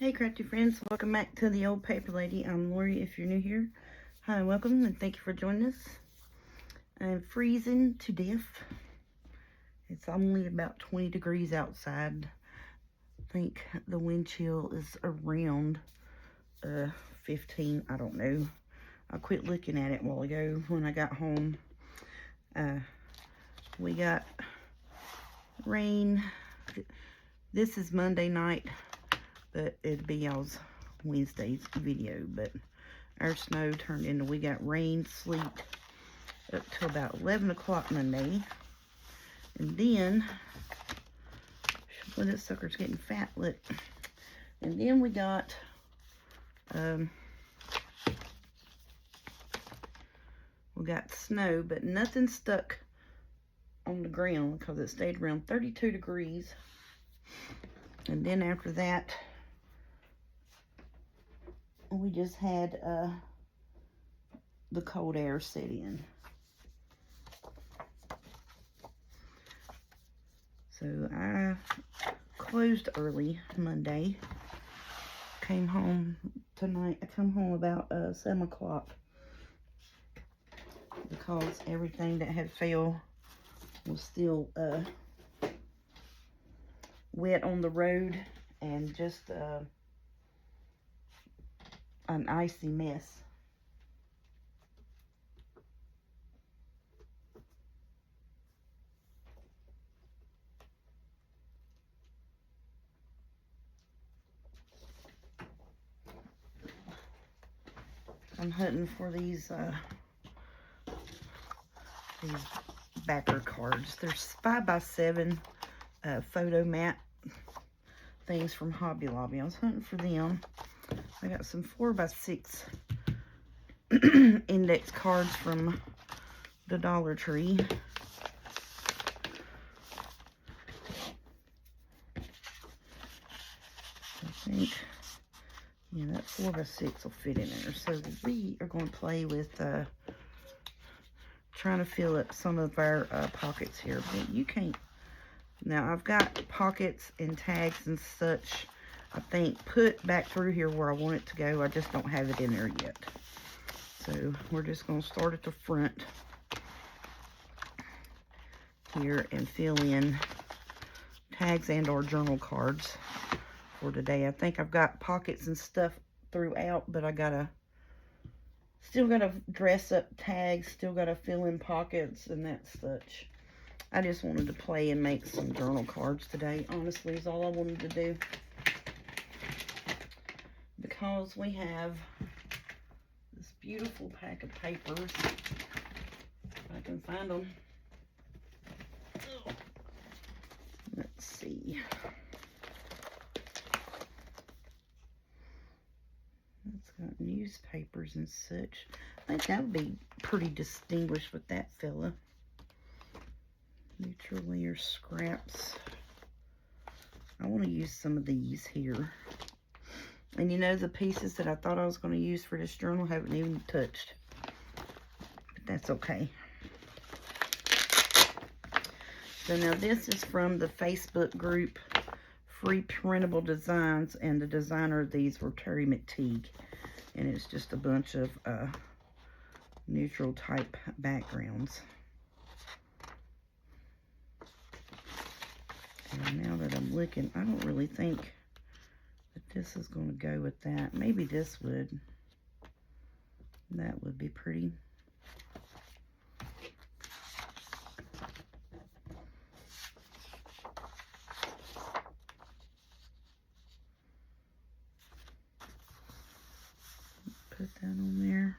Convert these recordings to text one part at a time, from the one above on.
Hey crafty friends, welcome back to the Old Paper Lady. I'm Lori if you're new here. Hi, welcome and thank you for joining us. I'm freezing to death. It's only about 20 degrees outside. I think the wind chill is around 15, I don't know. I quit looking at it a while ago when I got home. We got rain. This is Monday night, but it'll be y'all's Wednesday's video. But our snow turned into, we got rain, sleet up till about 11 o'clock Monday. And then, well, this sucker's getting fat, look. And then we got, snow, but nothing stuck on the ground because it stayed around 32 degrees. And then after that, we just had the cold air set in. So I closed early Monday. Came home tonight. I come home about 7 o'clock because everything that had fell was still wet on the road and just an icy mess. I'm hunting for these backer cards. There's 5x7 photo mat things from Hobby Lobby. I was hunting for them. I got some 4x6 index cards from the Dollar Tree. I think, yeah, that 4x6 will fit in there. So we are going to play with trying to fill up some of our pockets here. But you can't. Now, I've got pockets and tags and such, I think, put back through here where I want it to go. I just don't have it in there yet. So we're just going to start at the front here and fill in tags and or journal cards for today. I think I've got pockets and stuff throughout, but I still gotta dress up tags, still gotta fill in pockets and that such. I just wanted to play and make some journal cards today, honestly, is all I wanted to do. Because we have this beautiful pack of papers, if I can find them. Let's see. It's got newspapers and such. I think that would be pretty distinguished with that fella. Neutral layer scraps. I want to use some of these here. And you know, the pieces that I thought I was going to use for this journal haven't even touched. But that's okay. So now this is from the Facebook group Free Printable Designs, and the designer of these were Terry McTeague. And it's just a bunch of neutral type backgrounds. And now that I'm looking, I don't really think that this is going to go with that. Maybe this would. That would be pretty. Put that on there.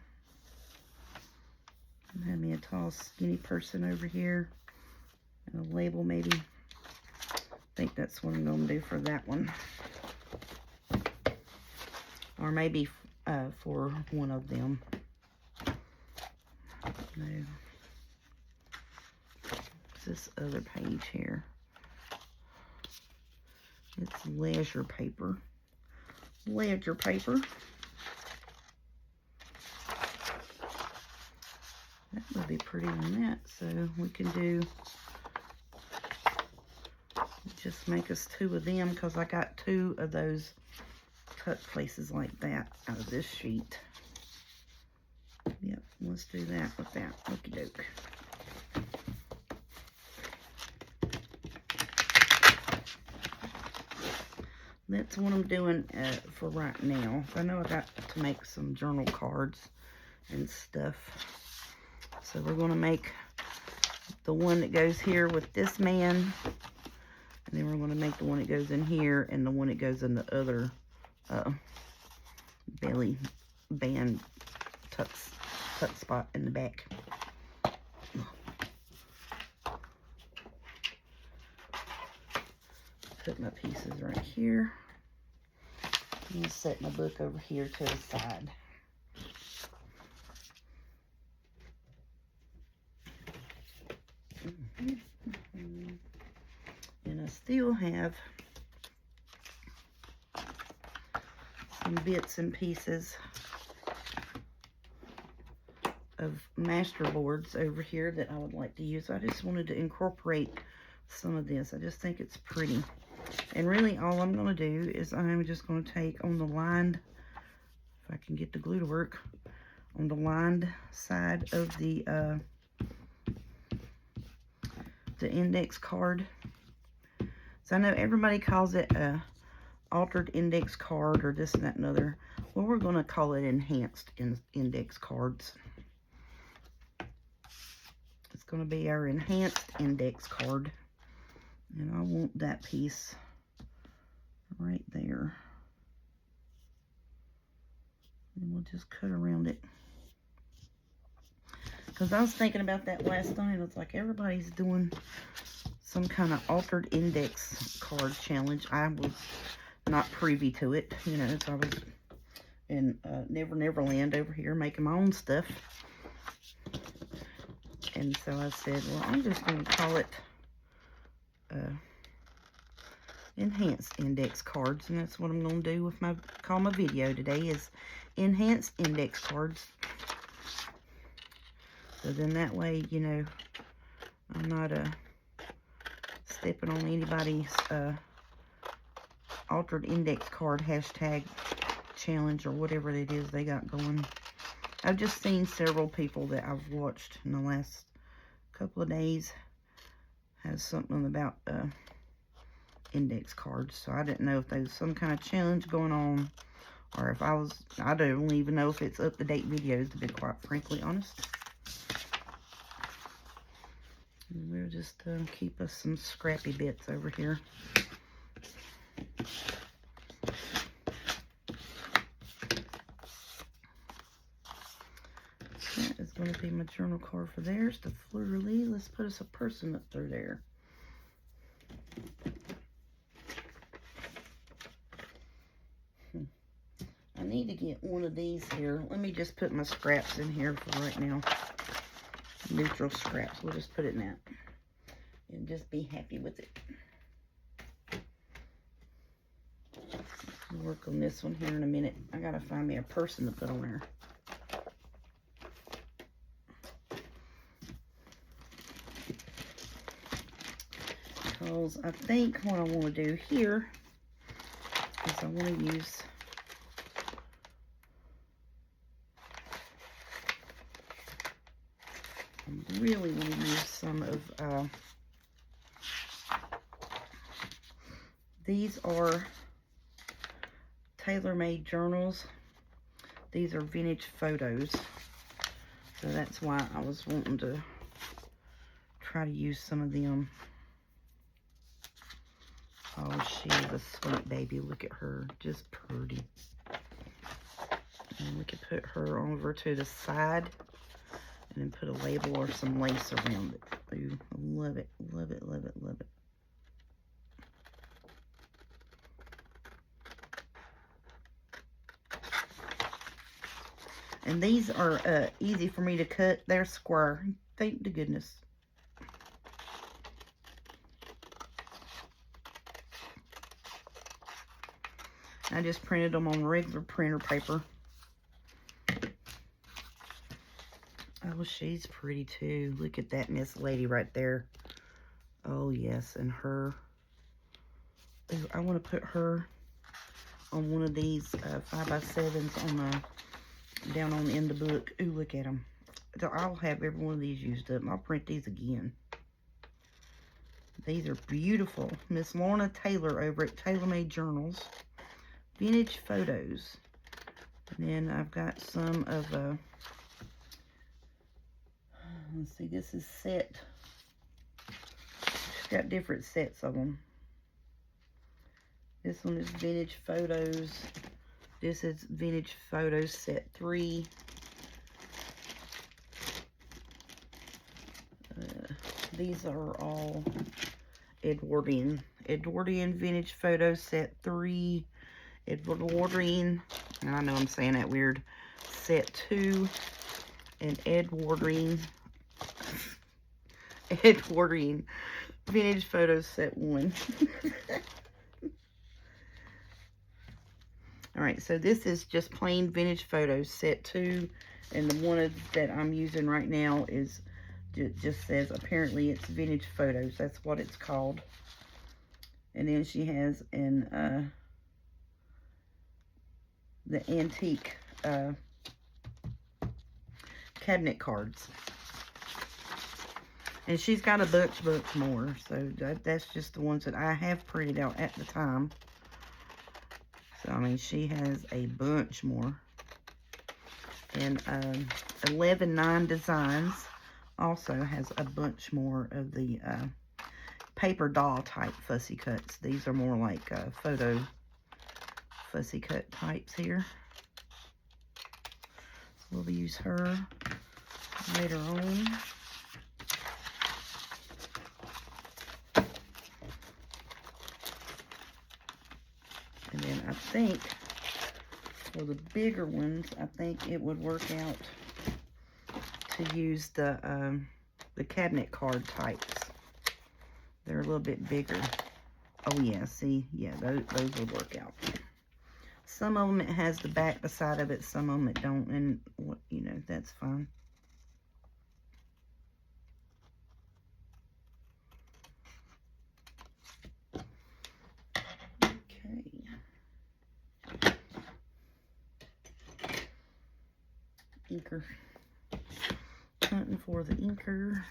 And have me a tall, skinny person over here. And a label maybe. I think that's what I'm going to do for that one. Or maybe for one of them. No. What's this other page here? It's leisure paper. Ledger paper. That would be pretty on that. So we can do, just make us 2 of them because I got 2 of those tuck places like that out of this sheet. Yep, let's do that with that. Okie doke. That's what I'm doing for right now. I know I got to make some journal cards and stuff. So we're going to make the one that goes here with this man. And then we're going to make the one that goes in here and the one that goes in the other belly band tuck spot in the back. Put my pieces right here. I'm gonna set my book over here to the side. And I still have some bits and pieces of master boards over here that I would like to use. I just wanted to incorporate some of this. I just think it's pretty. And really all I'm going to do is I'm just going to take on the lined, if I can get the glue to work, on the lined side of the index card. So I know everybody calls it a altered index card or this and that and other. Well, we're going to call it enhanced index cards. It's going to be our enhanced index card. And I want that piece right there. And we'll just cut around it. Because I was thinking about that last night. It's like everybody's doing some kind of altered index card challenge. I was not privy to it. You know, so I was in Never Neverland over here making my own stuff. And so I said, well, I'm just going to call it enhanced index cards, and that's what I'm going to do with my video today is enhanced index cards. So then that way, you know, I'm not stepping on anybody's altered index card hashtag challenge or whatever it is they got going. I've just seen several people that I've watched in the last couple of days has something about index cards. So I didn't know if there was some kind of challenge going on, or if I don't even know if it's up-to-date videos, to be quite frankly honest. And we'll just keep us some scrappy bits over here. That is going to be my journal card for there's the fleur-de-lis. Let's put us a person up through there. I need to get one of these here. Let me just put my scraps in here for right now. Neutral scraps. We'll just put it in that. And just be happy with it. I'll work on this one here in a minute. I gotta find me a person to put on there. Because I think what I want to do here is I want to use really want to use some of these are tailor-made journals. These are vintage photos, so that's why I was wanting to try to use some of them. Oh, she's a sweet baby. Look at her, just pretty. And we could put her over to the side and then put a label or some lace around it. Ooh, I love it, love it, love it, love it. And these are easy for me to cut. They're square. Thank the goodness. I just printed them on regular printer paper. Oh, she's pretty too. Look at that Miss Lady right there. Oh, yes. And her. Ooh, I want to put her on one of these 5x7s on down on in the book. Ooh, look at them. I'll have every one of these used up. I'll print these again. These are beautiful. Miss Lorna Taylor over at Taylor Made Journals. Vintage photos. And then I've got some of, let's see, this is set. She's got different sets of them. This one is Vintage Photos. This is Vintage Photos Set 3. These are all Edwardian Vintage Photos Set 3. Edwardian, and I know I'm saying that weird, Set 2. And Edwardian Vintage Photos Set 1. Alright, so this is just plain Vintage Photos Set 2. And the one that I'm using right now is, just says, apparently it's Vintage Photos. That's what it's called. And then she has an, the antique, cabinet cards. And she's got a bunch more. So that's just the ones that I have printed out at the time. So, I mean, she has a bunch more. And 11-9 Designs also has a bunch more of the paper doll type fussy cuts. These are more like photo fussy cut types here. We'll use her later on. And then I think for the bigger ones, I think it would work out to use the cabinet card types. They're a little bit bigger. Oh yeah, see, yeah, those will work out. Some of them it has the back beside of it, some of them it don't, and you know, that's fine. Inker. Hunting for the inker.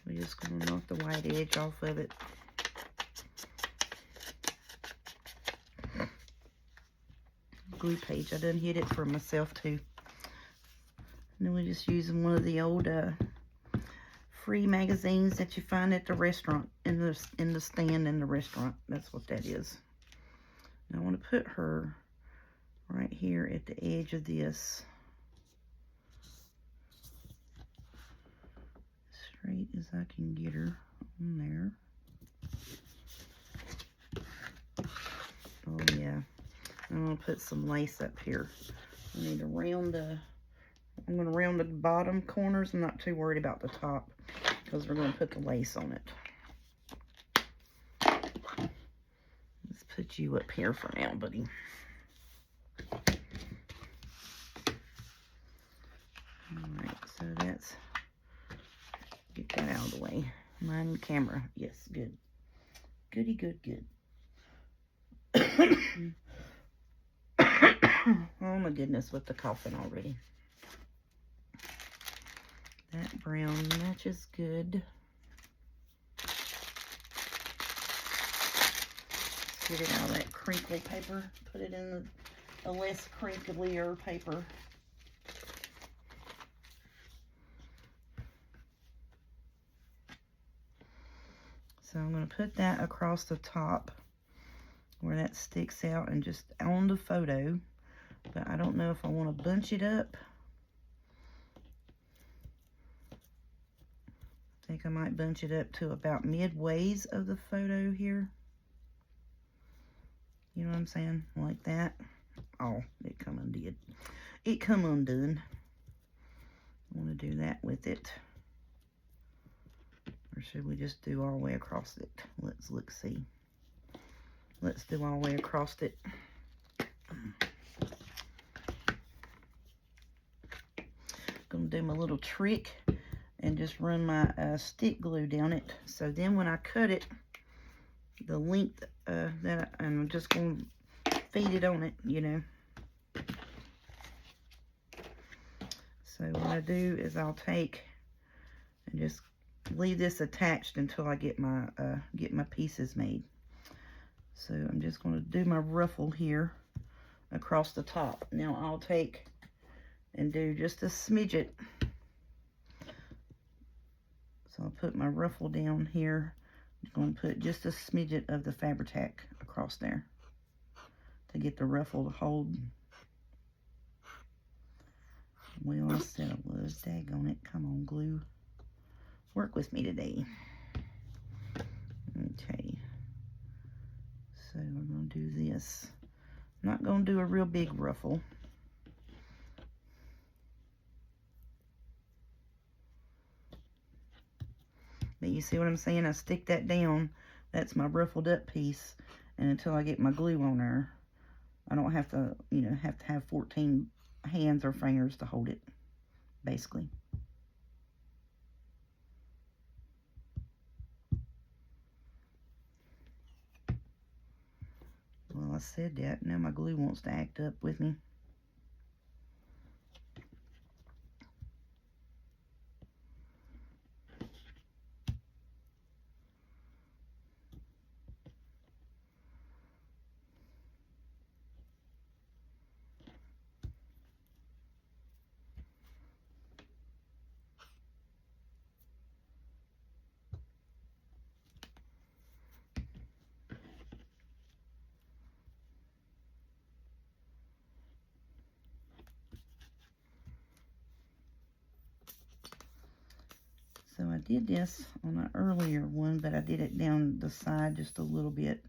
We're just going to knock the white edge off of it. Glue page. I done hit it for myself too. And then we're just using one of the old free magazines that you find at the restaurant, in the stand in the restaurant. That's what that is. And I want to put her right here at the edge of this, straight as I can get her on there. Oh yeah, I'm gonna put some lace up here. I need to round I'm gonna round the bottom corners. I'm not too worried about the top because we're gonna put the lace on it. Let's put you up here for now, buddy. Alright, so that's, get that out of the way. Mind the camera. Yes, good. Goody, good, good. Oh my goodness, with the coughing already. That brown matches good. Get it out of that crinkly paper. Put it in a less crinklier paper. So I'm going to put that across the top where that sticks out and just on the photo. But I don't know if I want to bunch it up. I think I might bunch it up to about midways of the photo here. You know what I'm saying? Like that. Oh, it come undid. It come undone. I want to do that with it. Or should we just do all the way across it? Let's look, see. Let's do all the way across it. Gonna do my little trick and just run my stick glue down it. So then when I cut it, the length that I'm just going to feed it on it, you know. So what I do is I'll take and just leave this attached until I get my pieces made. So I'm just going to do my ruffle here across the top. Now I'll take and do just a smidget. So I'll put my ruffle down here. I'm going to put just a smidget of the Fabri-Tac across there to get the ruffle to hold. Well, I said I was. Daggone it. Come on, glue. Work with me today. Okay. So we're going to do this. I'm not going to do a real big ruffle. But you see what I'm saying? I stick that down. That's my ruffled up piece. And until I get my glue on there, I don't have to, you know, have 14 hands or fingers to hold it, basically. Well, I said that. Now my glue wants to act up with me. So I did this on an earlier one, but I did it down the side just a little bit.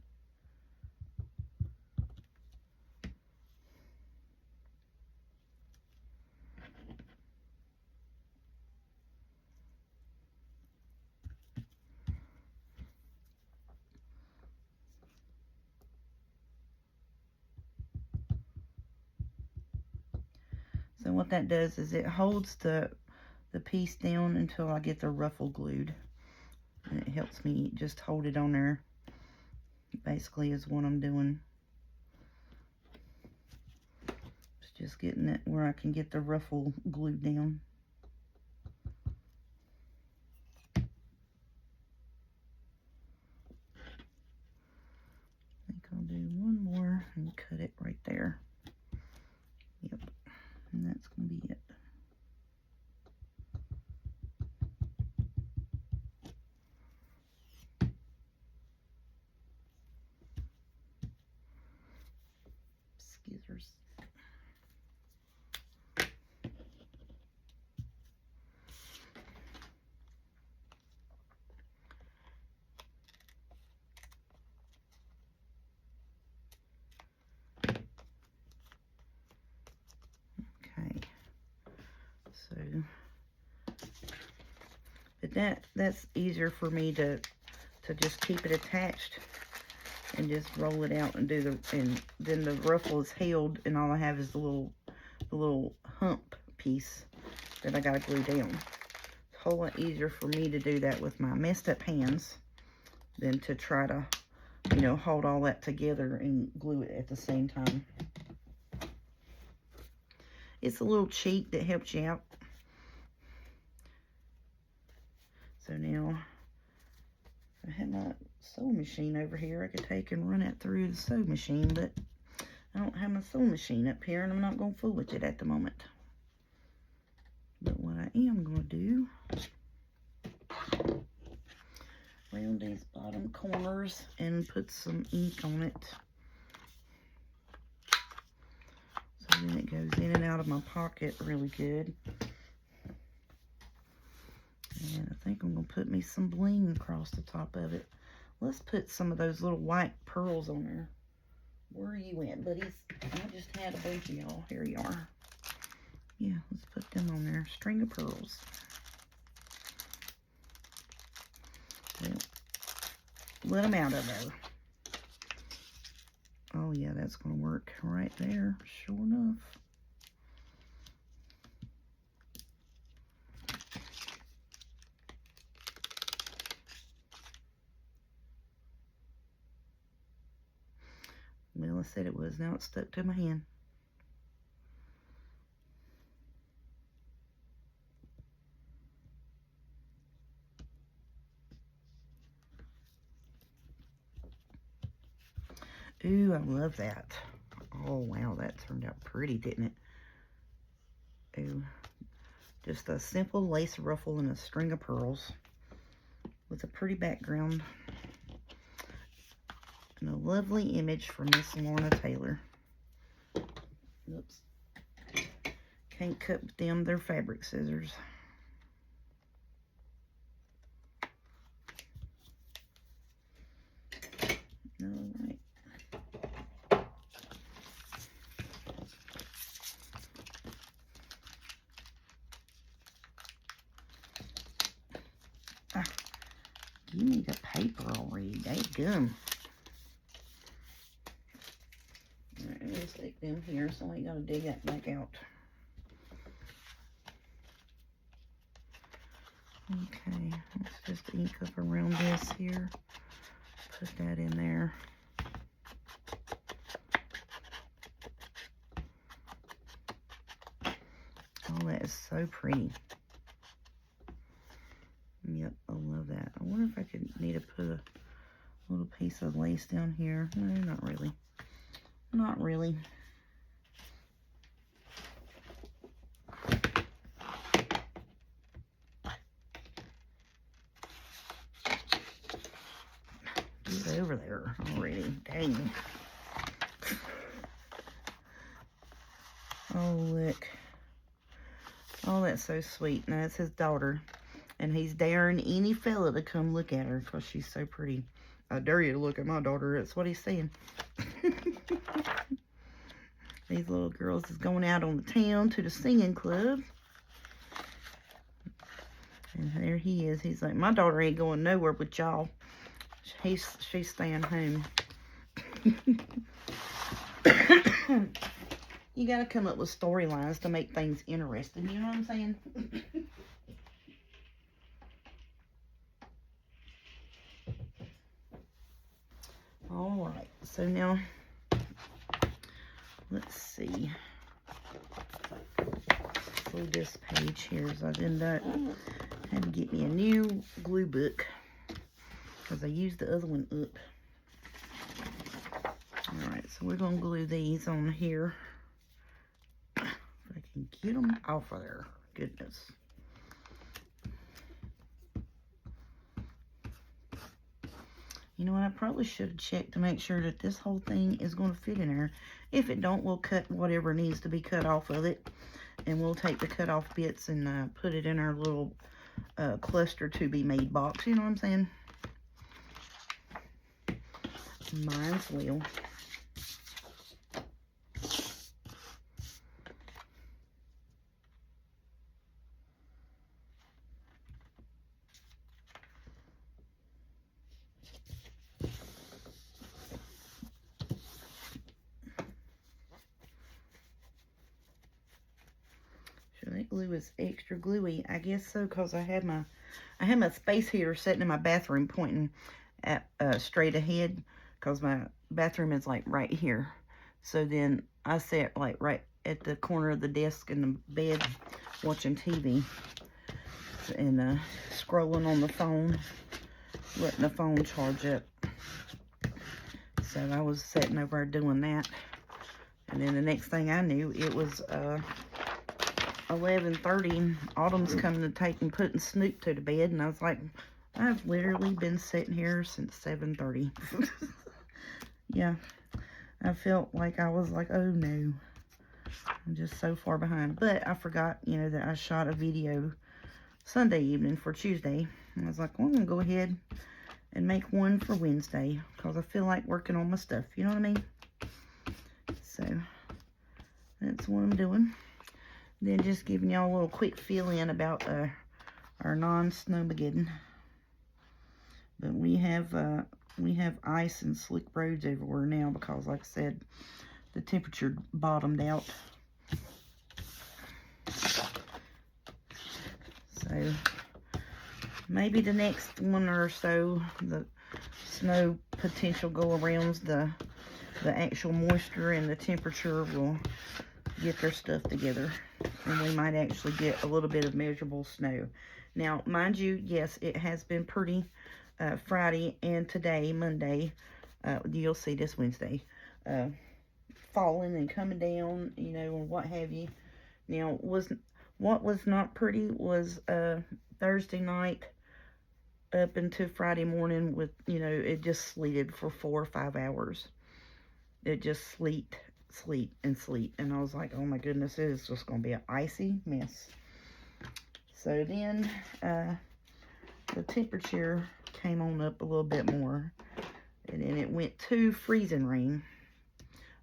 So what that does is it holds the piece down until I get the ruffle glued. And it helps me just hold it on there. Basically is what I'm doing. It's just getting it where I can get the ruffle glued down. I think I'll do one more and cut it right there. Yep, and that's going to be it. Scissors. Okay, so, but that's easier for me to just keep it attached and just roll it out and do and then the ruffle is held and all I have is the little hump piece that I gotta glue down. It's a whole lot easier for me to do that with my messed up hands than to try to, you know, hold all that together and glue it at the same time. It's a little cheat that helps you out. So now, if I had my sewing machine over here, I could take and run it through the sewing machine, but I don't have my sewing machine up here, and I'm not going to fool with it at the moment. But what I am going to do, round these bottom corners and put some ink on it. So then it goes in and out of my pocket really good. And I think I'm going to put me some bling across the top of it. Let's put some of those little white pearls on there. Where are you at, buddies? I just had a bunch of y'all. Here you are. Yeah, let's put them on there. String of pearls. Well, let them out of there. Oh, yeah, that's going to work right there. Sure enough. Well, I said it was. Now it's stuck to my hand. Ooh, I love that. Oh, wow, that turned out pretty, didn't it? Ooh, just a simple lace ruffle and a string of pearls with a pretty background and a lovely image from Miss Lorna Taylor. Oops. Can't cut with them, they're fabric scissors. All right. Give me the paper already. Dadgum. Alright, I'm going to stick them here so I ain't got to dig that back out. Okay, let's just ink up around this here. Put that in there. Oh, that is so pretty. Yep, I love that. I wonder if I could need to put a little piece of lace down here. No, not really. Not really. Get over there already. Dang. Oh, look. Oh, that's so sweet. Now, that's his daughter. And he's daring any fella to come look at her because she's so pretty. I dare you to look at my daughter. That's what he's saying. These little girls is going out on the town to the singing club. And there he is. He's like, my daughter ain't going nowhere with y'all. She's staying home. You got to come up with storylines to make things interesting. You know what I'm saying? All right. So now, let's see. So this page here is I've ended up had to get me a new glue book because I used the other one up. All right. So we're going to glue these on here. If I can get them off of there. Goodness. You know what, I probably should have checked to make sure that this whole thing is going to fit in there. If it don't, we'll cut whatever needs to be cut off of it. And we'll take the cut off bits and put it in our little cluster to be made box. You know what I'm saying? Mine's will. That glue is extra gluey. I guess so, because I had my space heater sitting in my bathroom pointing at straight ahead, because my bathroom is like right here. So then I sat like right at the corner of the desk in the bed watching TV and scrolling on the phone, letting the phone charge up. So I was sitting over there doing that, and then the next thing I knew, it was 11:30. Autumn's coming to take and putting Snoop to the bed, and I was like, I've literally been sitting here since 7:30. Yeah, I felt like I was like, oh no, I'm just so far behind. But I forgot, you know, that I shot a video Sunday evening for Tuesday, and I was like, well, I'm gonna go ahead and make one for Wednesday because I feel like working on my stuff. You know what I mean? So that's what I'm doing. Then just giving y'all a little quick fill-in about our non-Snowmageddon. But we have ice and slick roads everywhere now because, like I said, the temperature bottomed out. So maybe the next one or so, the snow potential go-arounds, the the actual moisture and the temperature will get their stuff together. And we might actually get a little bit of measurable snow. Now, mind you, yes, it has been pretty Friday and today, Monday. You'll see this Wednesday. Falling and coming down, you know, and what have you. Now, what was not pretty was Thursday night up until Friday morning with, you know, it just sleeted for 4 or 5 hours. It just sleet, and sleet. And I was like, oh my goodness, it is just going to be an icy mess. So then the temperature came on up a little bit more. And then it went to freezing rain.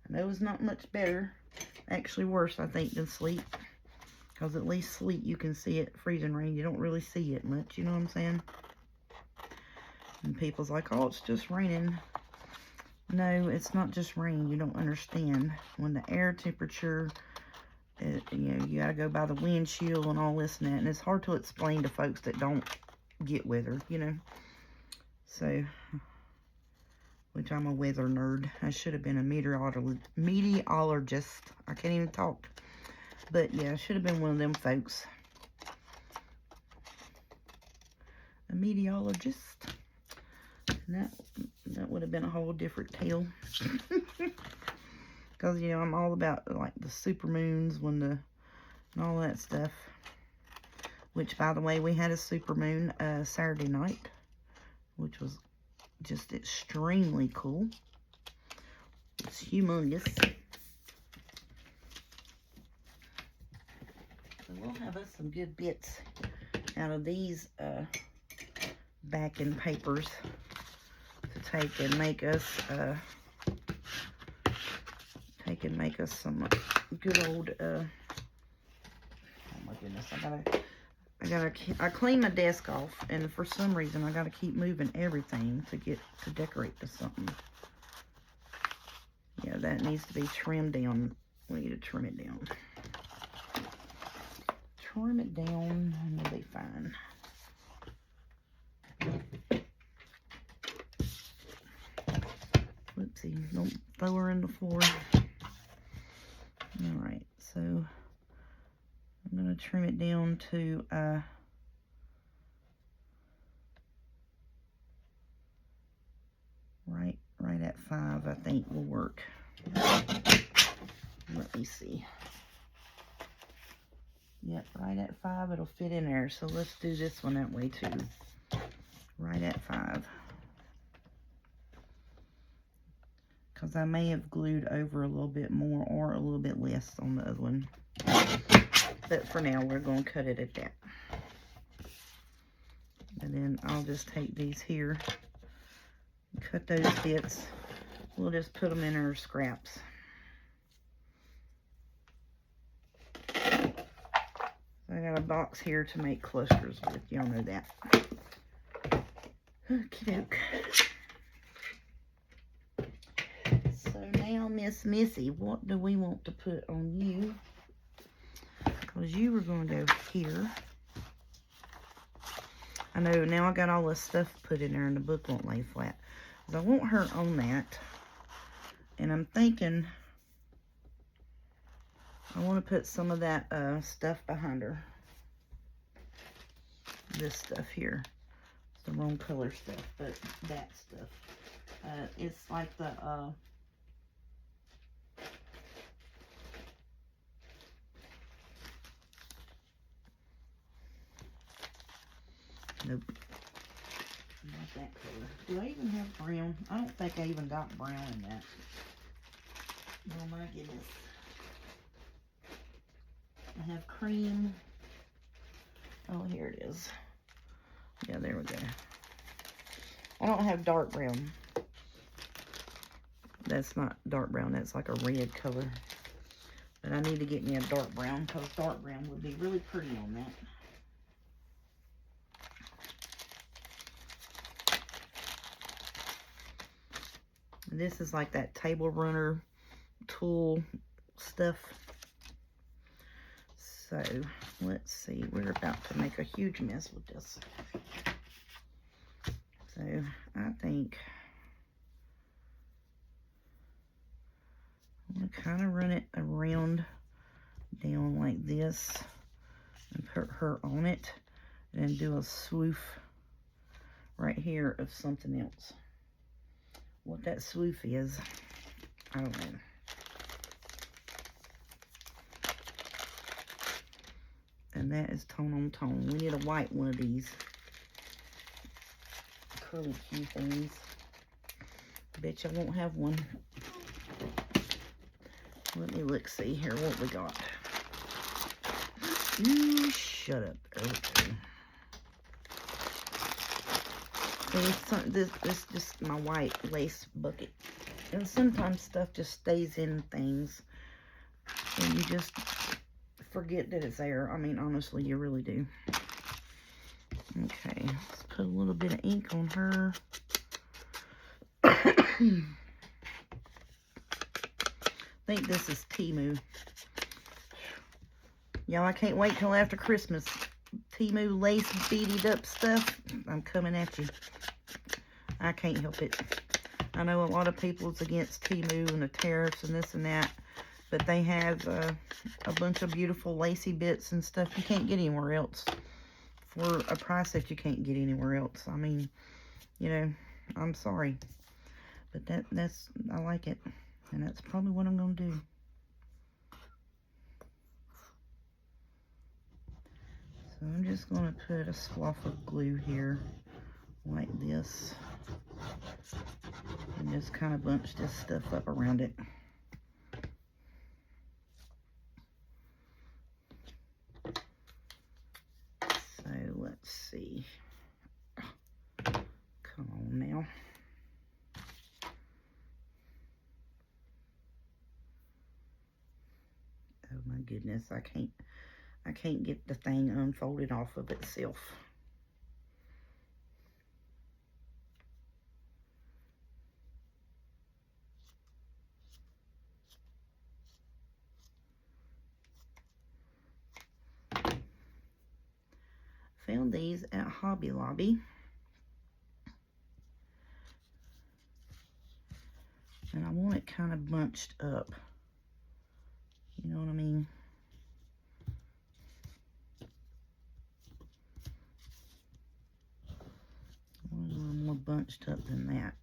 I know it's not much better. Actually worse, I think, than sleet. Because at least sleet, you can see it. Freezing rain, you don't really see it much. You know what I'm saying? And people's like, oh, it's just raining. No, it's not just rain. You don't understand. When the air temperature, you know, you got to go by the wind chill and all this and that. And it's hard to explain to folks that don't get weather, you know. So, which I'm a weather nerd. I should have been a meteorologist. I can't even talk. But yeah, I should have been one of them folks. A meteorologist. And that would have been a whole different tale. Because, you know, I'm all about, like, the super moons and all that stuff. Which, by the way, we had a super moon Saturday night. Which was just extremely cool. It's humongous. So we'll have us some good bits out of these backing papers to take and make us some good old oh my goodness, I clean my desk off, and for some reason I gotta keep moving everything to decorate to something. Yeah, that needs to be trimmed down. We need to trim it down. Trim it down and it'll be fine. Whoopsie, don't throw her in the floor. Alright, so I'm going to trim it down to right at 5, I think will work. Let me see. Yep, right at 5, it'll fit in there. So let's do this one that way too. Right at 5. Because I may have glued over a little bit more or a little bit less on the other one. But for now, we're going to cut it at that. And then I'll just take these here, cut those bits. We'll just put them in our scraps. I got a box here to make clusters with. Y'all know that. Okie doke. So now, Miss Missy, what do we want to put on you? Because you were going to go here. I know, now I got all this stuff put in there and the book won't lay flat. Because I want her on that. And I'm thinking I want to put some of that stuff behind her. This stuff here. It's the wrong color stuff, but that stuff. It's like the nope. Not that color. Do I even have brown? I don't think I even got brown in that. Oh my goodness. I have cream. Oh, here it is. Yeah, there we go. I don't have dark brown. That's not dark brown. That's like a red color. But I need to get me a dark brown because dark brown would be really pretty on that. This is like that table runner tool stuff. So, let's see. We're about to make a huge mess with this. So, I think I'm going to kind of run it around down like this and put her on it, and then do a swoof right here of something else. What that swoof is, I don't know. And that is tone on tone. We need a white one of these curly Q things. Bet you I won't have one. Let me look, see here what we got. You shut up. Okay. This is just my white lace bucket. And sometimes stuff just stays in things. And you just forget that it's there. I mean, honestly, you really do. Okay, let's put a little bit of ink on her. I think this is Temu. Y'all, I can't wait till after Christmas. Temu lace beaded up stuff. I'm coming at you. I can't help it. I know a lot of people's against Temu and the tariffs and this and that. But they have a bunch of beautiful lacy bits and stuff you can't get anywhere else. For a price that you can't get anywhere else. I mean, you know, I'm sorry. But that's, I like it. And that's probably what I'm going to do. So I'm just going to put a swath of glue here, like this. And just kind of bunch this stuff up around it. So let's see. Come on now. Oh my goodness, I can't get the thing unfolded off of itself. Found these at Hobby Lobby. And I want it kind of bunched up. You know what I mean? I want it a little more bunched up than that.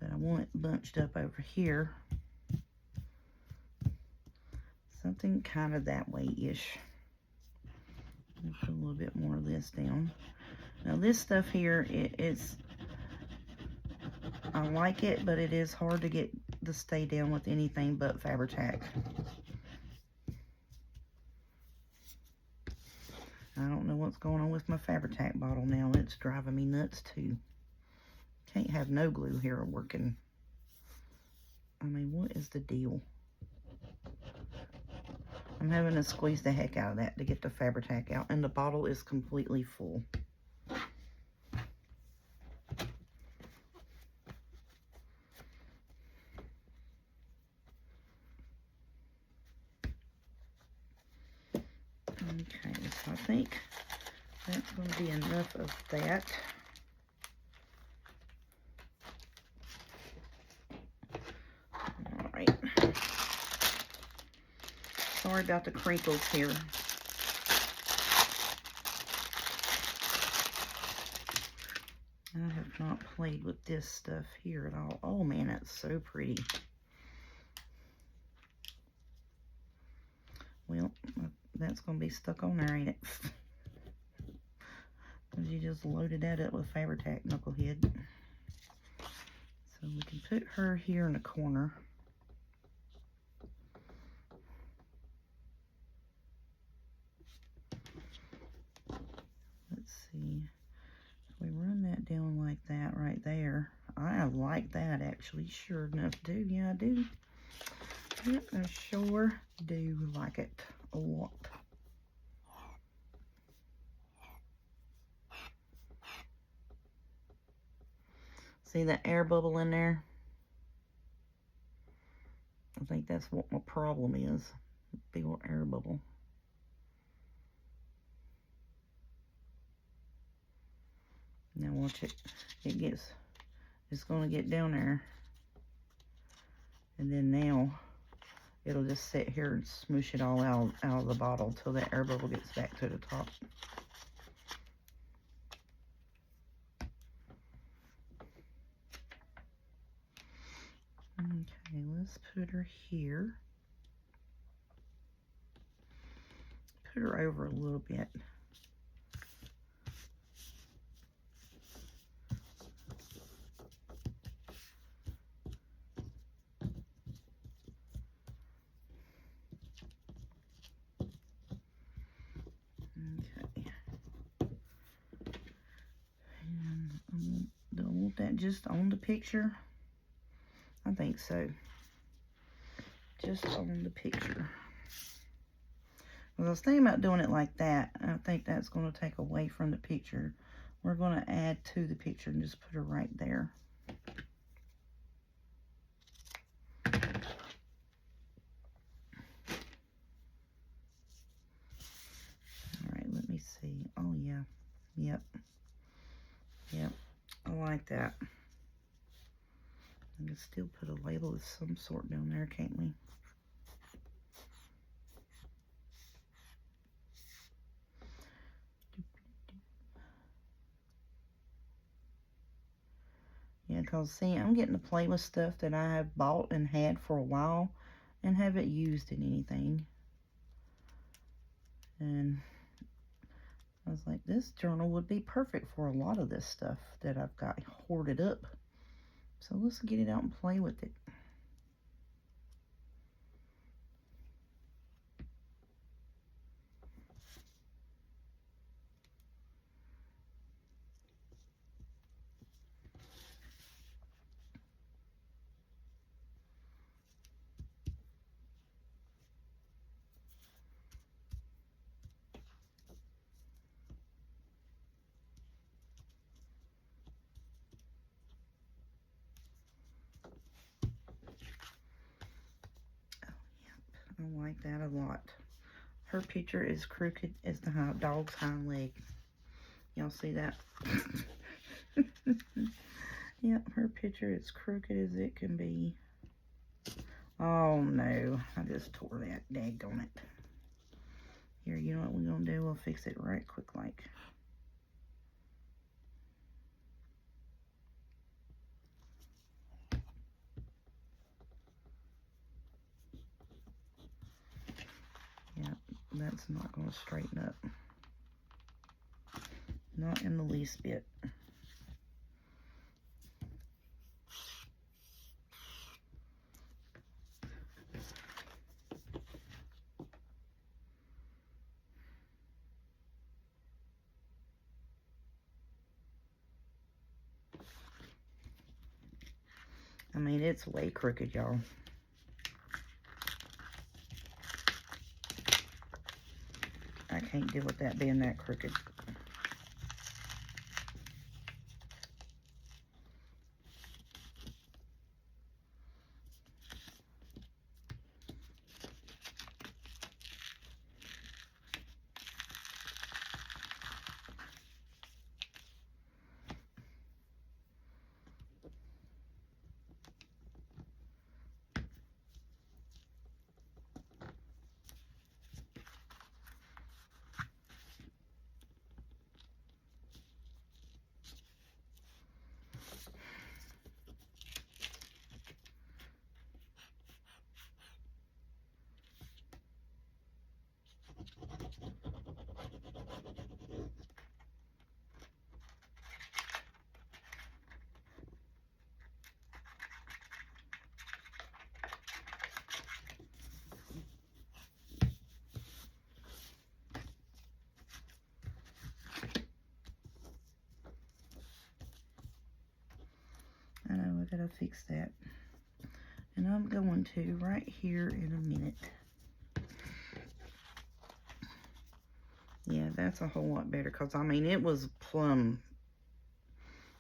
But I want it bunched up over here. Something kind of that way-ish. Put a little bit more of this down. Now this stuff here, I like it, but it is hard to get to stay down with anything but Fabri-Tac. I don't know what's going on with my Fabri-Tac bottle now. It's driving me nuts too. Can't have no glue here working. I mean, what is the deal? I'm having to squeeze the heck out of that to get the Fabri-Tac out, and the bottle is completely full. Okay, so I think that's going to be enough of that. All right. Sorry about the crinkles here. I have not played with this stuff here at all. Oh man, that's so pretty. Well, that's going to be stuck on there, ain't it? Because you just loaded that up with Fabri-Tac, knucklehead. So we can put her here in the corner. Let's see. If we run that down like that right there. I like that, actually. Sure enough do. Yeah, I do. Yep, I sure do like it a lot. See that air bubble in there? I think that's what my problem is. Big old air bubble. Now watch it. It gets it's going to get down there. And then now it'll just sit here and smoosh it all out of the bottle till that air bubble gets back to the top. Okay, let's put her here. Put her over a little bit. Okay. And do I want that just on the picture? I think so. Just on the picture. Well, I was thinking about doing it like that. I think that's going to take away from the picture. We're going to add to the picture and just put her right there. Alright, let me see. Oh, yeah. Yep. Yep. I like that. We can still put a label of some sort down there, can't we? Yeah, because see, I'm getting to play with stuff that I have bought and had for a while and haven't used in anything. And I was like, this journal would be perfect for a lot of this stuff that I've got hoarded up. So let's get it out and play with it. I like that a lot. Her picture is crooked as the dog's hind leg. Y'all see that? Yep, her picture is crooked as it can be. Oh no, I just tore that. Daggone it. Here, you know what we're gonna do? We'll fix it right quick like. Yep, that's not gonna straighten up. Not in the least bit. I mean, it's way crooked, y'all. I can't deal with that being that crooked. I know, I gotta fix that. And I'm going to right here in a minute. Yeah, that's a whole lot better, because, I mean, it was plumb,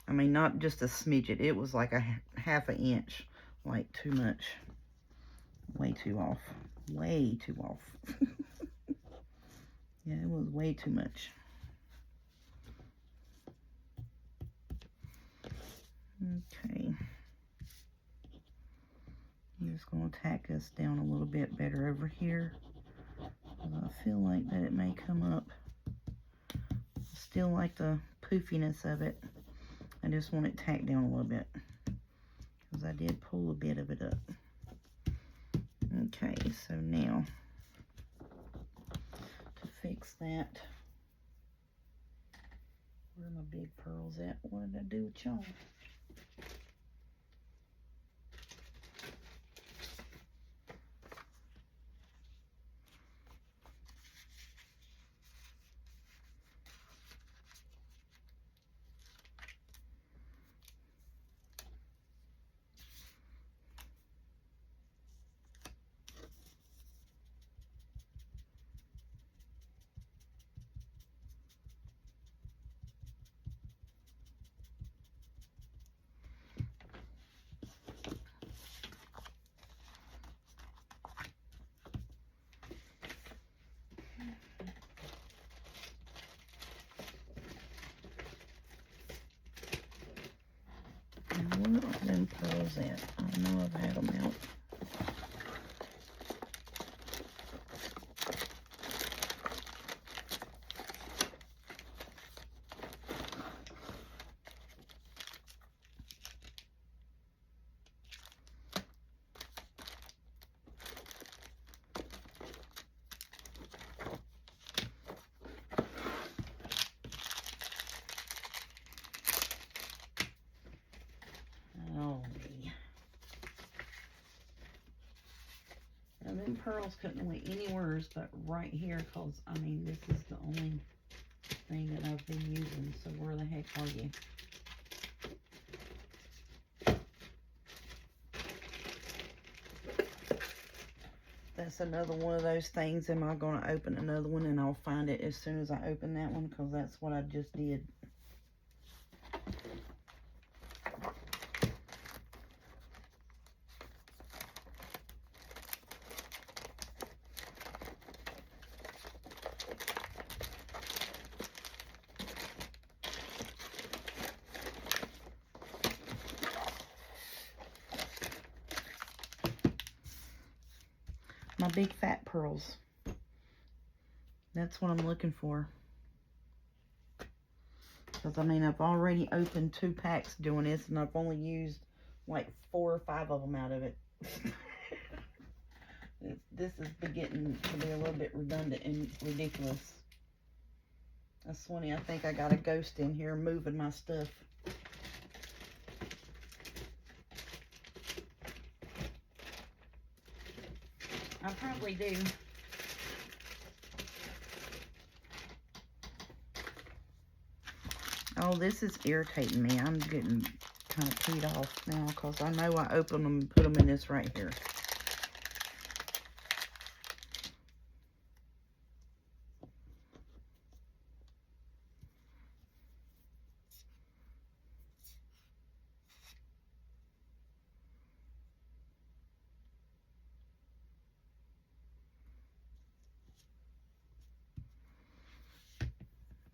I mean, not just a smidget, it was like a half an inch, like too much. Way too off. Way too off. Yeah, it was way too much. Okay. I'm just going to tack this down a little bit better over here. I feel like that it may come up. Still like the poofiness of it. I just want it tacked down a little bit, because I did pull a bit of it up. Okay, so now to fix that, where are my big pearls at? What did I do with y'all? Where are them pearls at? I know I've had them out. And them pearls couldn't went anywhere but right here, because, I mean, this is the only thing that I've been using, so where the heck are you? That's another one of those things. Am I going to open another one? And I'll find it as soon as I open that one, because that's what I just did. My big fat pearls. That's what I'm looking for. Because, I mean, I've already opened 2 packs doing this, and I've only used like 4 or 5 of them out of it. This is beginning to be a little bit redundant and ridiculous. That's funny. I think I got a ghost in here moving my stuff. I probably do. Oh, this is irritating me. I'm getting kind of peed off now, because I know I opened them and put them in this right here.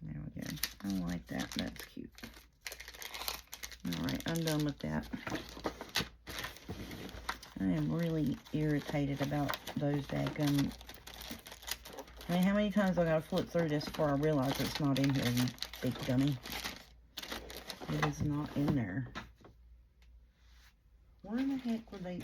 There we go. I like that. That's cute. Alright, I'm done with that. I am really irritated about those daggum. I mean, how many times I gotta flip through this before I realize it's not in here, you big dummy. It is not in there. Where in the heck were they?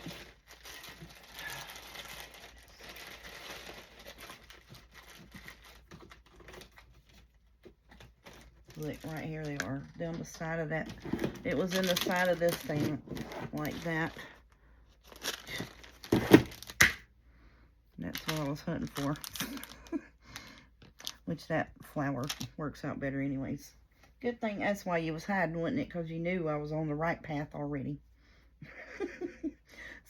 Look, right here they are. Down the side of that. It was in the side of this thing, like that. That's what I was hunting for. Which that flower works out better anyways. Good thing that's why you was hiding, wasn't it? Because you knew I was on the right path already.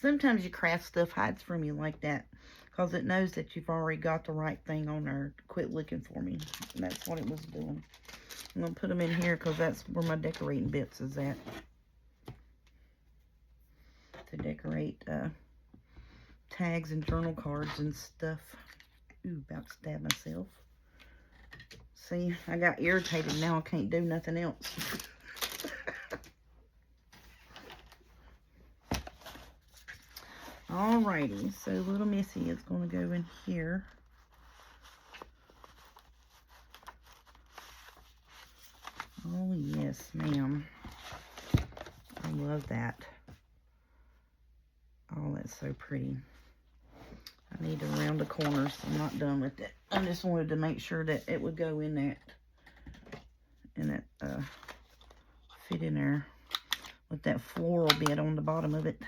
Sometimes your craft stuff hides from you like that, because it knows that you've already got the right thing on there. Quit looking for me. And that's what it was doing. I'm going to put them in here, because that's where my decorating bits is at. To decorate tags and journal cards and stuff. Ooh, about to stab myself. See, I got irritated. Now I can't do nothing else. Alrighty, so little Missy is going to go in here. Oh, yes, ma'am. I love that. Oh, that's so pretty. I need to round the corners. I'm not done with it. I just wanted to make sure that it would go in that, fit in there with that floral bit on the bottom of it.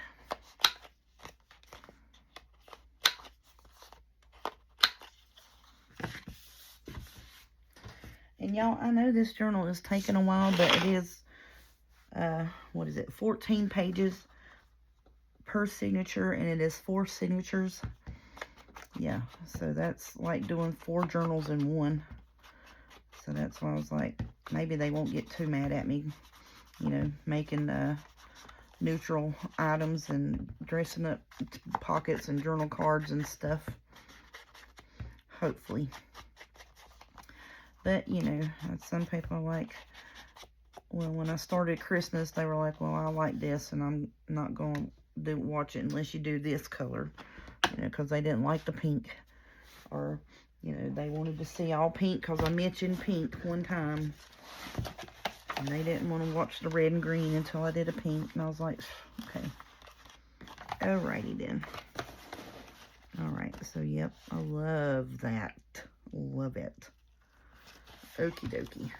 And y'all, I know this journal is taking a while, but it is, what is it, 14 pages per signature, and it is 4 signatures. Yeah, so that's like doing 4 journals in one. So that's why I was like, maybe they won't get too mad at me, you know, making neutral items and dressing up pockets and journal cards and stuff. Hopefully. But, you know, some people are like, well, when I started Christmas, they were like, well, I like this, and I'm not going to watch it unless you do this color. You know, because they didn't like the pink. Or, you know, they wanted to see all pink because I mentioned pink one time. And they didn't want to watch the red and green until I did a pink. And I was like, okay. Alrighty then. Alright, so yep, I love that. Love it. Okie dokie.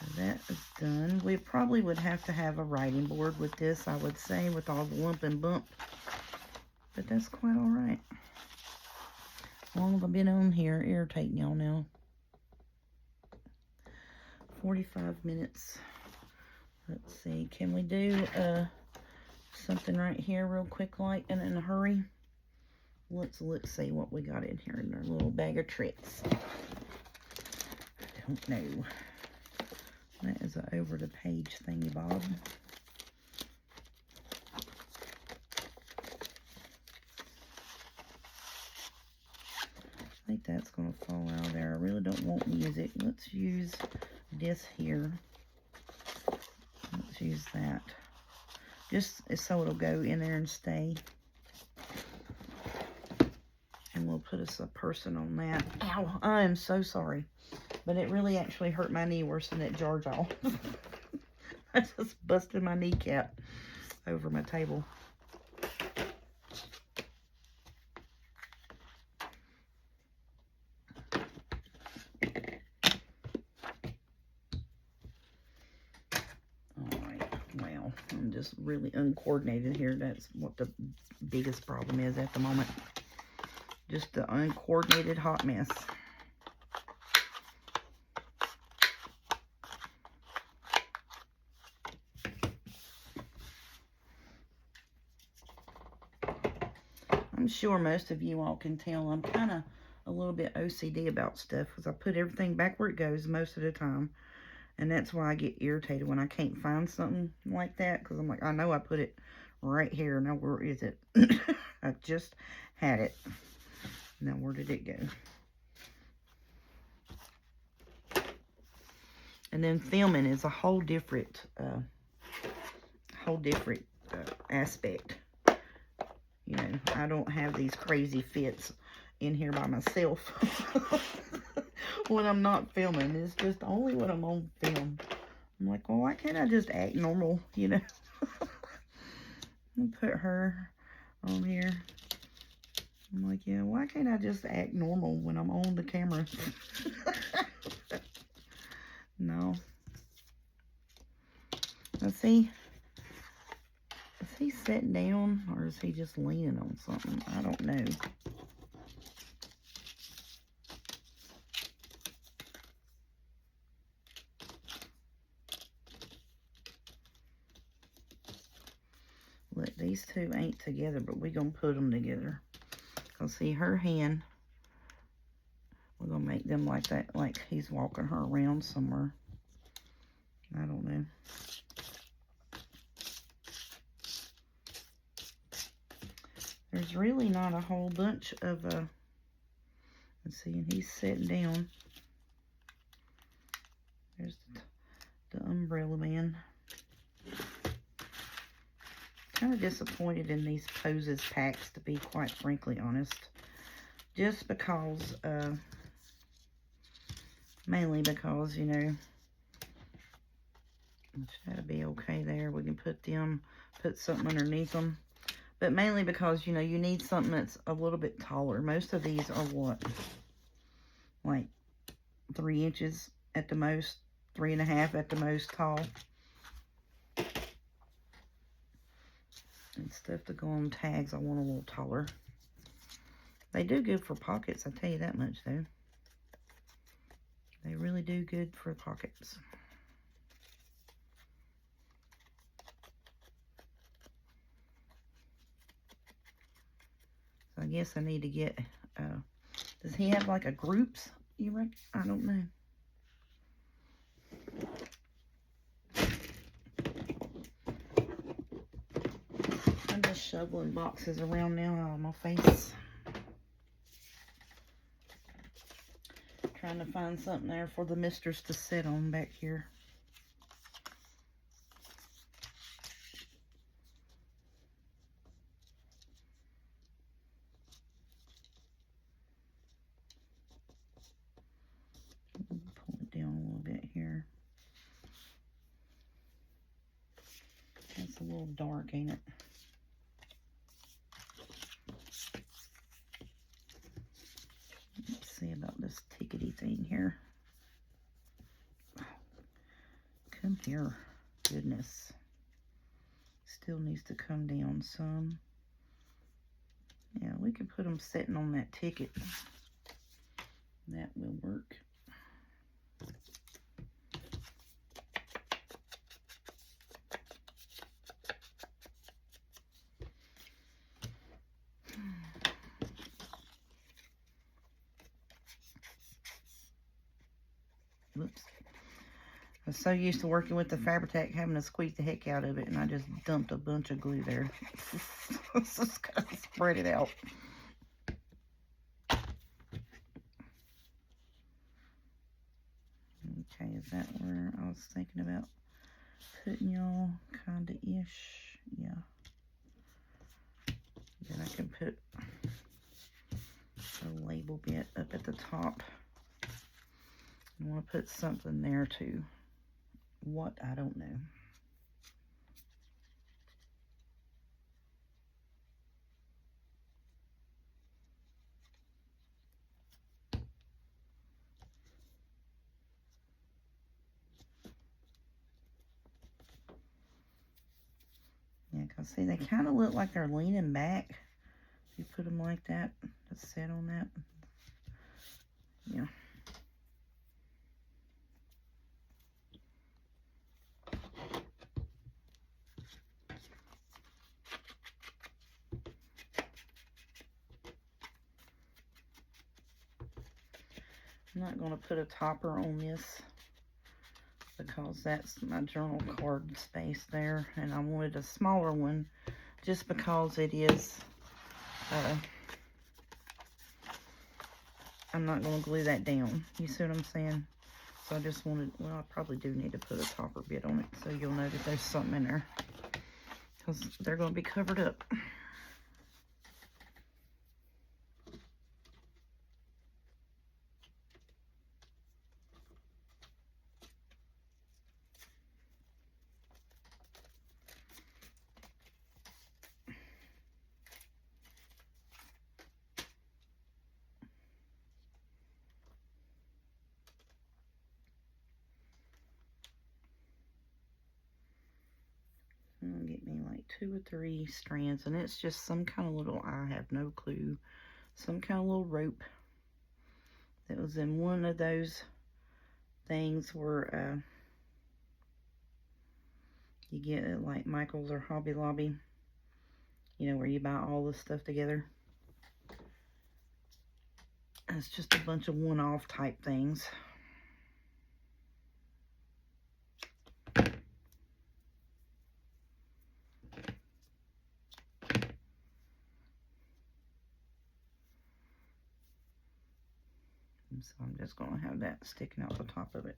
So that is done. We probably would have to have a writing board with this, I would say, with all the lump and bump. But that's quite alright. How long have I been on here irritating y'all now? 45 minutes. Let's see. Can we do something right here real quick like and in a hurry? Let's see what we got in here in our little bag of tricks. I don't know. That is an over the page thingy bob. I think that's going to fall out of there. I really don't want music. Let's use this here. Let's use that. Just so it'll go in there and stay. And we'll put us a person on that. Ow, I am so sorry. But it really actually hurt my knee worse than that jar jaw. I just busted my kneecap over my table. I'm just really uncoordinated here. That's what the biggest problem is at the moment. Just the uncoordinated hot mess. I'm sure most of you all can tell I'm kind of a little bit OCD about stuff because I put everything back where it goes most of the time. And that's why I get irritated when I can't find something like that. Because I'm like, I know I put it right here. Now, where is it? I just had it. Now, where did it go? And then filming is a whole different aspect. You know, I don't have these crazy fits in here by myself. When I'm not filming, it's just only when I'm on film. I'm like, well, why can't I just act normal, you know? I'll put her on here. I'm like, yeah, why can't I just act normal when I'm on the camera? No. Let's see. Is he sitting down or is he just leaning on something? I don't know. Look, these two ain't together, but we're going to put them together. Because, see, her hand, we're going to make them like that, like he's walking her around somewhere. I don't know. There's really not a whole bunch of, let's see, and he's sitting down. There's the umbrella man. Kind of disappointed in these Poses packs, to be quite frankly honest. Just because, mainly because, you know, that'll be okay there. We can put something underneath them. But mainly because, you know, you need something that's a little bit taller. Most of these are what? Like 3 inches at the most, 3.5 at the most tall. And stuff to go on tags, I want a little taller. They do good for pockets, I tell you that much though. They really do good for pockets. So I guess I need to get, does he have like a groups, you reckon? I don't know. I'm just shoveling boxes around now on my face. Trying to find something there for the mistress to sit on back here. Pull it down a little bit here. It's a little dark, ain't it? Let's see about this tickety thing here. Come here. Goodness. Still needs to come down some. Yeah, we could put them sitting on that ticket. That will work. Whoops. I was so used to working with the Fabri-Tac, having to squeeze the heck out of it, and I just dumped a bunch of glue there. Just gotta spread it out. Okay, is that where I was thinking about putting y'all? Kinda-ish. Yeah. Then I can put a label bit up at the top. I want to put something there too. What? I don't know. Yeah, because see, they kind of look like they're leaning back. If you put them like that, to sit on that. Yeah. I'm not going to put a topper on this because that's my journal card space there, and I wanted a smaller one just because it is, I'm not going to glue that down. You see what I'm saying? So I just wanted, well, I probably do need to put a topper bit on it so you'll know that there's something in there, because they're going to be covered up. I'm gonna get me like 2 or 3 strands, and it's just some kind of little, I have no clue, some kind of little rope that was in one of those things where you get at like Michael's or Hobby Lobby, you know, where you buy all this stuff together. And it's just a bunch of one-off type things. So I'm just going to have that sticking out the top of it.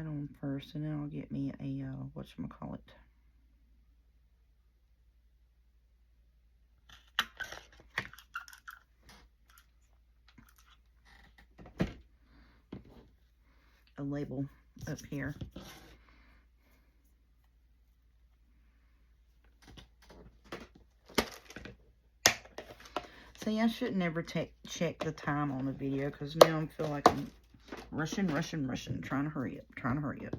that on first, and then I'll get me a, whatchamacallit. A label up here. See, I should never check the time on the video, because now I feel like I'm rushing, trying to hurry up.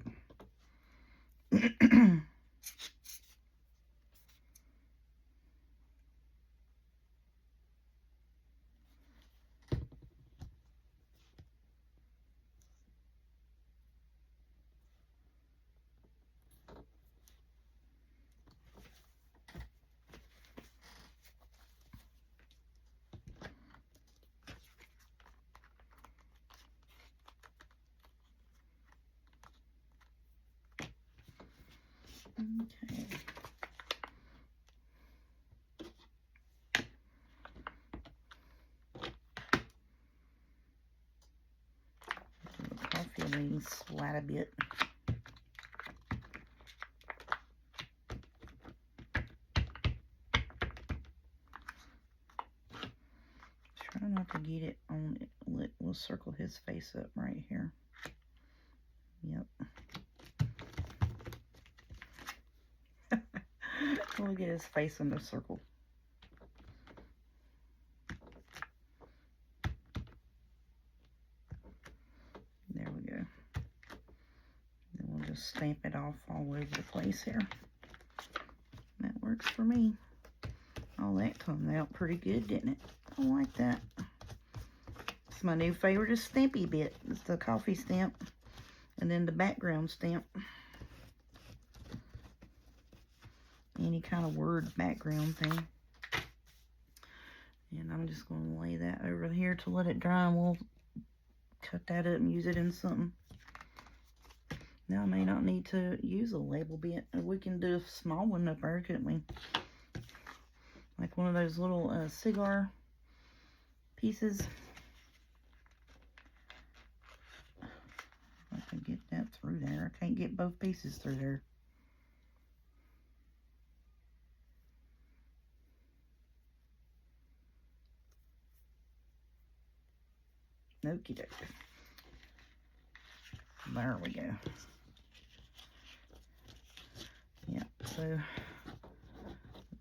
Okay. The coffee bean splat a bit. Try not to get it on it. We'll circle his face up right here. Yep. We'll get his face in the circle. There we go. Then we'll just stamp it off all over the place here. That works for me. Oh, that turned out pretty good, didn't it? I like that. It's my new favorite is stampy bit. It's the coffee stamp. And then the background stamp. Any kind of word background thing. And I'm just going to lay that over here to let it dry, and we'll cut that up and use it in something. Now I may not need to use a label bit. We can do a small one up there, couldn't we? Like one of those little cigar pieces. I can get that through there. I can't get both pieces through there. Okie doke. There we go. Yeah, so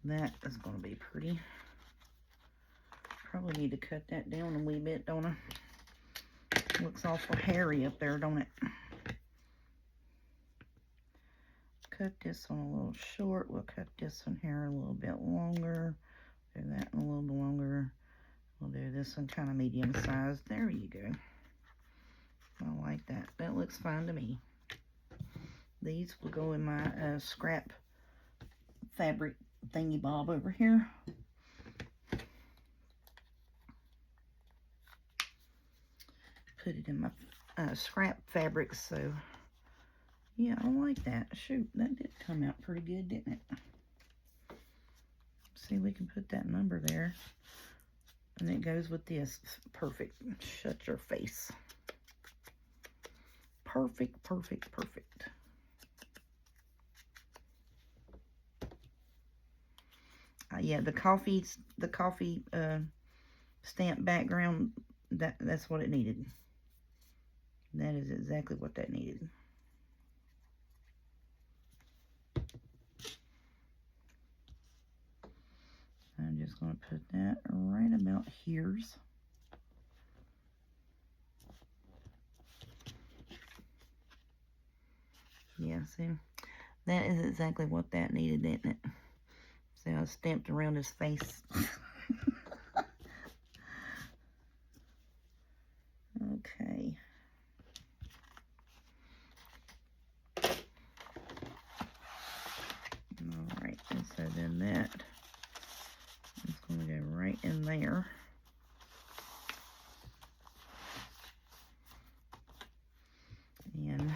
that is going to be pretty. Probably need to cut that down a wee bit, don't I? Looks awful hairy up there, don't it? Cut this one a little short. We'll cut this one here a little bit longer. Do that one a little bit longer. We'll do this one kind of medium sized. There you go. I like that. That looks fine to me. These will go in my scrap fabric thingy bob over here. Put it in my scrap fabric. So yeah, I like that. Shoot, that did come out pretty good, didn't it? See, we can put that number there. And it goes with this. Perfect. Shut your face. Perfect, perfect, perfect. Yeah, the coffee stamp background, that's what it needed. That is exactly what that needed. I'm just going to put that right about here's. Yeah, see, that is exactly what that needed, didn't it? See, I stamped around his face. Okay. Alright, and so then that is going to go right in there. And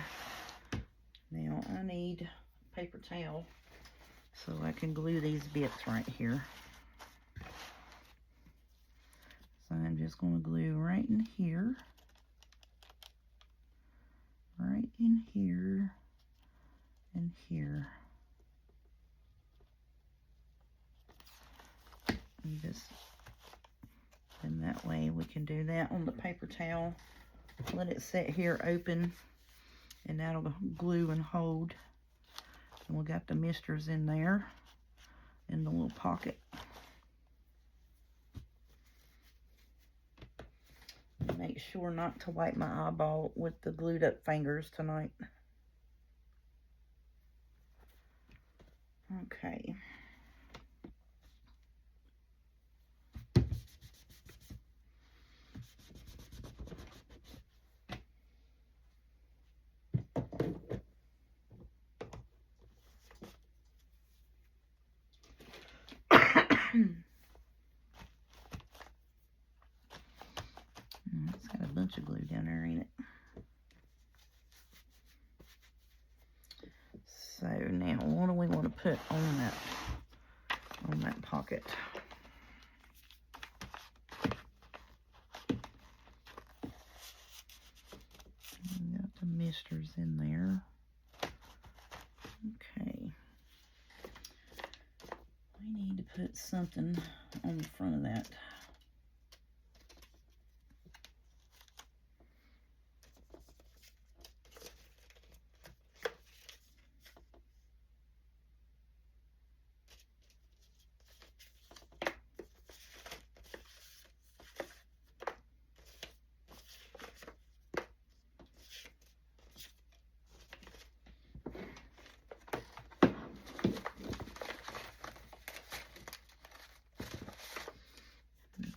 now I need a paper towel so I can glue these bits right here. So I'm just going to glue right in here. Right right in here and here. And just, and that way we can do that on the paper towel. Let it sit here open, and that'll glue and hold. And we got the misters in there in the little pocket. Make sure not to wipe my eyeball with the glued up fingers tonight. Okay. It's got a bunch of glue down there, ain't it? So now, what do we want to put on that pocket? We got the misters in there. Okay. We need to put something on the front of that.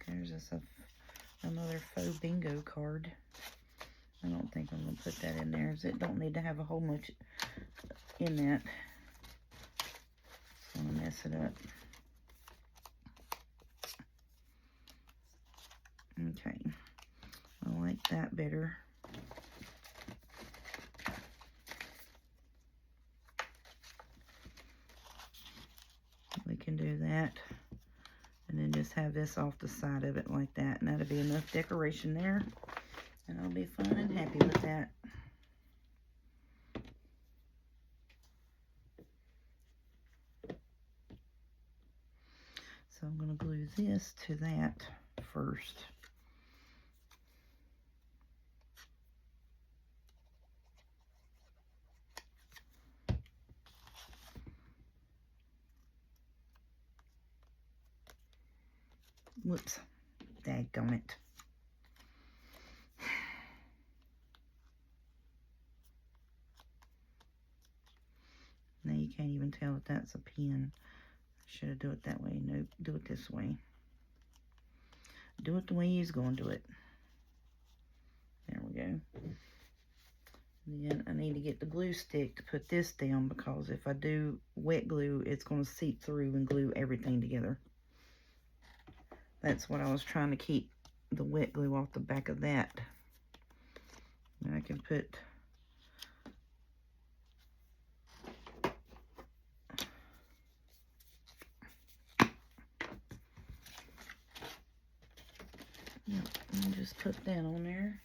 There's just another faux bingo card. I don't think I'm going to put that in there, as it don't need to have a whole much in that. It's going to mess it up. Okay, I like that better. We can do that. And then just have this off the side of it like that. And that'll be enough decoration there. And I'll be fine and happy with that. So I'm going to glue this to that first. Whoops, daggone it. Now you can't even tell that that's a pin. Should have do it that way. Nope, do it this way. Do it the way he's going to do it. There we go. Then I need to get the glue stick to put this down, because if I do wet glue, it's going to seep through and glue everything together. That's what I was trying to keep the wet glue off the back of that. And I can put and just put that on there.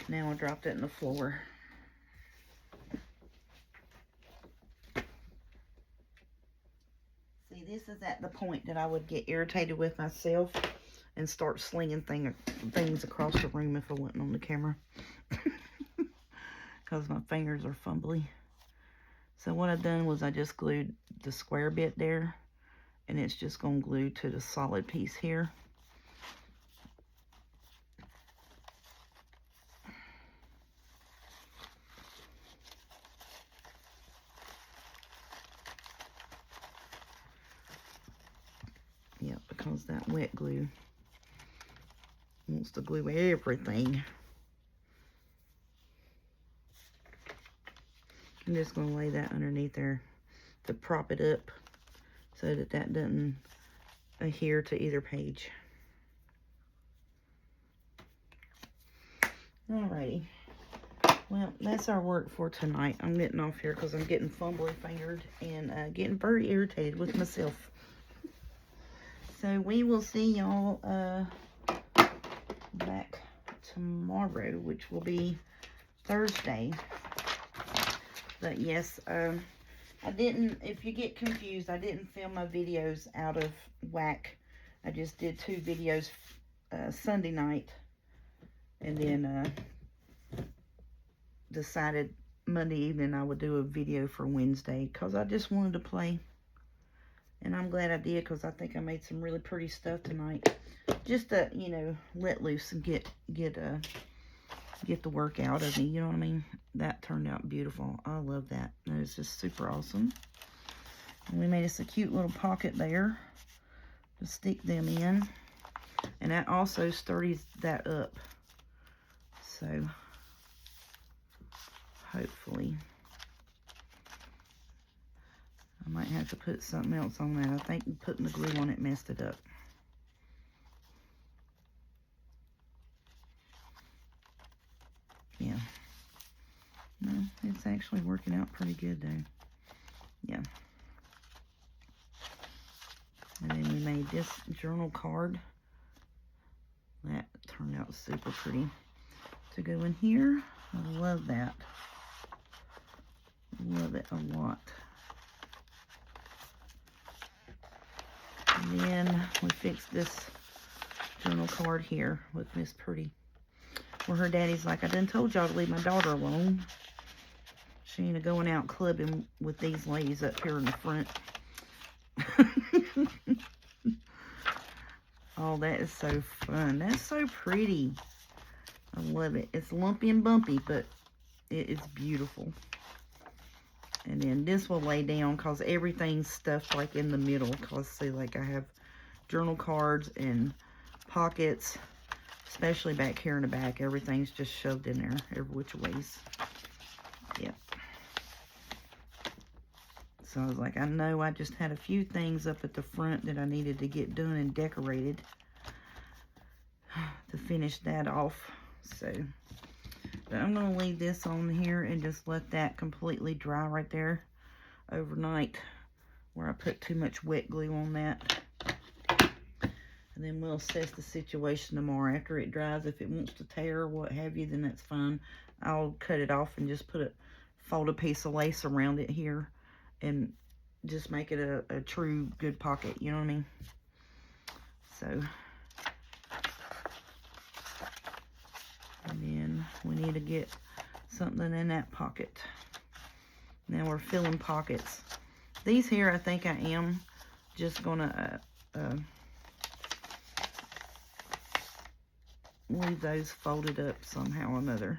Now I dropped it in the floor. See, this is at the point that I would get irritated with myself and start slinging things across the room if I wasn't on the camera. Because my fingers are fumbly. So what I've done was I just glued the square bit there, and it's just going to glue to the solid piece here. Yep, because that wet glue wants to glue everything. I'm just going to lay that underneath there to prop it up so that that doesn't adhere to either page. Alrighty. Well, that's our work for tonight. I'm getting off here because I'm getting fumbly fingered and getting very irritated with myself. So we will see y'all back tomorrow, which will be Thursday. But yes, I didn't, if you get confused, I didn't film my videos out of whack. I just did 2 videos Sunday night, and then decided Monday evening I would do a video for Wednesday because I just wanted to play. And I'm glad I did because I think I made some really pretty stuff tonight. Just to, you know, let loose and get the work out of me, you know what I mean? That turned out beautiful. I love that. That is just super awesome. And we made us a cute little pocket there to stick them in. And that also sturdies that up. So, hopefully. I might have to put something else on that. I think putting the glue on it messed it up. Yeah. No, it's actually working out pretty good though. Yeah. And then we made this journal card. That turned out super pretty to go in here. I love that. Love it a lot. And then we fixed this journal card here with Miss Pretty, where her daddy's like, I done told y'all to leave my daughter alone. She ain't going out clubbing with these ladies up here in the front. Oh, that is so fun. That's so pretty. I love it. It's lumpy and bumpy, but it is beautiful. And then this will lay down because everything's stuffed like in the middle. Because see, like I have journal cards and pockets, especially back here in the back. Everything's just shoved in there every which ways. Yep. So I was like, I know I just had a few things up at the front that I needed to get done and decorated to finish that off. So, but I'm going to leave this on here and just let that completely dry right there overnight where I put too much wet glue on that. And then we'll assess the situation tomorrow after it dries. If it wants to tear or what have you, then that's fine. I'll cut it off and just fold a piece of lace around it here and just make it a true good pocket, you know what I mean? So, and then we need to get something in that pocket. Now we're filling pockets. These here, I think I am just gonna leave those folded up somehow or another.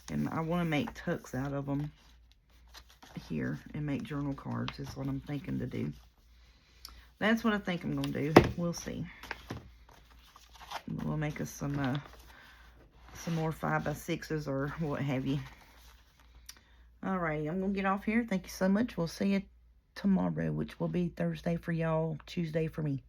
And I want to make tucks out of them here and make journal cards is what I'm thinking to do. That's what I think I'm going to do. We'll see. We'll make us some more 5x6s or what have you. Alrighty, I'm going to get off here. Thank you so much. We'll see you tomorrow, which will be Thursday for y'all, Tuesday for me.